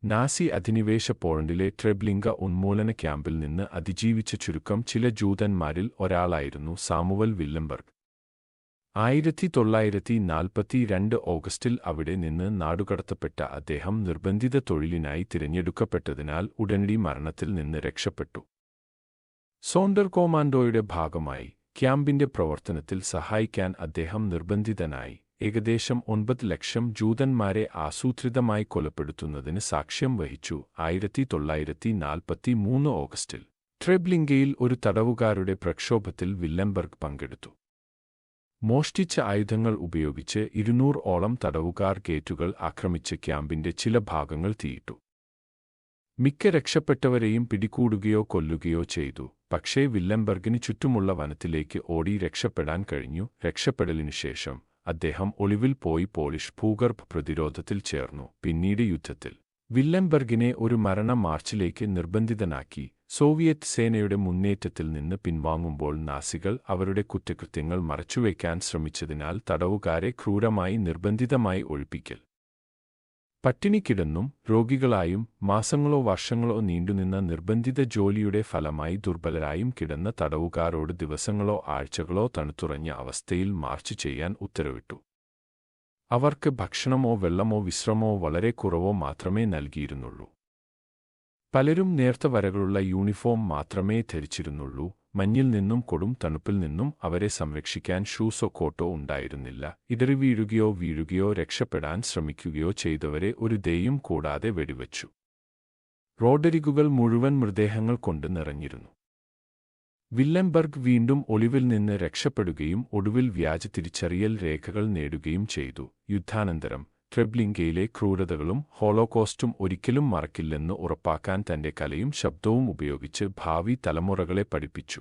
Nazi അധിനിവേശ പോളണ്ടിലെ ട്രെബ്ലിങ്ക ഉന്മൂലന ക്യാമ്പിൽ നിന്ന് അതിജീവിച്ച ചുരുക്കം ചില ജൂതന്മാരിൽ ഒരാളായിരുന്നു സാമുവൽ വില്ലംബർഗ്. 1942 ഓഗസ്റ്റിൽ അവിടെ നിന്ന് നാടുകടത്തപ്പെട്ട അദ്ദേഹം നിർബന്ധിത തൊഴിലിനായി തിരഞ്ഞെടുക്കപ്പെട്ടതിനാൽ ഉടനടി മരണത്തിൽ നിന്ന് രക്ഷപ്പെട്ടു. സോണ്ടർ കോമാൻഡോയുടെ ഭാഗമായി ക്യാമ്പിന്റെ പ്രവർത്തനത്തിൽ സഹായിക്കാൻ അദ്ദേഹം നിർബന്ധിതനായി. ഏകദേശം 9 ലക്ഷം ജൂതന്മാരെ ആസൂത്രിതമായി കൊലപ്പെടുത്തുന്നതിന് സാക്ഷ്യം വഹിച്ചു. 1943 ഓഗസ്റ്റിൽ ട്രെബ്ലിങ്കയിൽ ഒരു തടവുകാരുടെ പ്രക്ഷോഭത്തിൽ വില്ലംബർഗ് പങ്കെടുത്തു. മോഷ്ടിച്ച ആയുധങ്ങൾ ഉപയോഗിച്ച് 200-ഓളം തടവുകാർ ഗേറ്റുകൾ ആക്രമിച്ച് ക്യാമ്പിന്റെ ചില ഭാഗങ്ങൾ തീയിട്ടു. മിക്ക രക്ഷപ്പെട്ടവരെയും പിടികൂടുകയോ കൊല്ലുകയോ ചെയ്തു. പക്ഷേ വില്ലംബർഗിന് ചുറ്റുമുള്ള വനത്തിലേക്ക് ഓടി രക്ഷപ്പെടാൻ കഴിഞ്ഞു. രക്ഷപ്പെടലിനുശേഷം അദ്ദേഹം ഒളിവിൽ പോയി പോളിഷ് ഭൂഗർഭ പ്രതിരോധത്തിൽ ചേർന്നു. പിന്നീട് യുദ്ധത്തിൽ വില്ലംബർഗിനെ ഒരു മരണ മാർച്ചിലേക്ക് നിർബന്ധിതനാക്കി. സോവിയറ്റ് സേനയുടെ മുന്നേറ്റത്തിൽ നിന്ന് പിൻവാങ്ങുമ്പോൾ നാസികൾ അവരുടെ കുറ്റകൃത്യങ്ങൾ മറച്ചുവെക്കാൻ ശ്രമിച്ചതിനാൽ തടവുകാരെ ക്രൂരമായി നിർബന്ധിതമായി ഒഴിപ്പിക്കൽ, പട്ടിണി കിടന്നും രോഗികളായും മാസങ്ങളോ വർഷങ്ങളോ നീണ്ടുനിന്ന നിർബന്ധിത ജോലിയുടെ ഫലമായി ദുർബലരായും കിടന്ന തടവുകാരോട് ദിവസങ്ങളോ ആഴ്ചകളോ തണുത്തുറഞ്ഞ അവസ്ഥയിൽ മാർച്ച് ചെയ്യാൻ ഉത്തരവിട്ടു. അവർക്ക് ഭക്ഷണമോ വെള്ളമോ വിശ്രമമോ വളരെ കുറവോ മാത്രമേ നൽകിയിരുന്നുള്ളൂ. പലരും നേർത്ത വരകളുള്ള യൂണിഫോം മാത്രമേ ധരിച്ചിരുന്നുള്ളൂ. മഞ്ഞിൽ നിന്നും കൊടും തണുപ്പിൽ നിന്നും അവരെ സംരക്ഷിക്കാൻ ഷൂസോ കോട്ടോ ഉണ്ടായിരുന്നില്ല. ഇടറി വീഴുകയോ രക്ഷപ്പെടാൻ ശ്രമിക്കുകയോ ചെയ്തവരെ ഒരു ദയയും കൂടാതെ വെടിവച്ചു. റോഡരികുകൾ മുഴുവൻ മൃതദേഹങ്ങൾ കൊണ്ട് നിറഞ്ഞിരുന്നു. വില്ലംബർഗ് വീണ്ടും ഒളിവിൽ നിന്ന് രക്ഷപ്പെടുകയും ഒടുവിൽ വ്യാജ തിരിച്ചറിയൽ രേഖകൾ നേടുകയും ചെയ്തു. യുദ്ധാനന്തരം ട്രെബ്ലിങ്കയിലെ ക്രൂരതകളും ഹോളോകോസ്റ്റും ഒരിക്കലും മറക്കില്ലെന്ന് ഉറപ്പാക്കാൻ തന്റെ കലയും ശബ്ദവും ഉപയോഗിച്ച് ഭാവി തലമുറകളെ പഠിപ്പിച്ചു.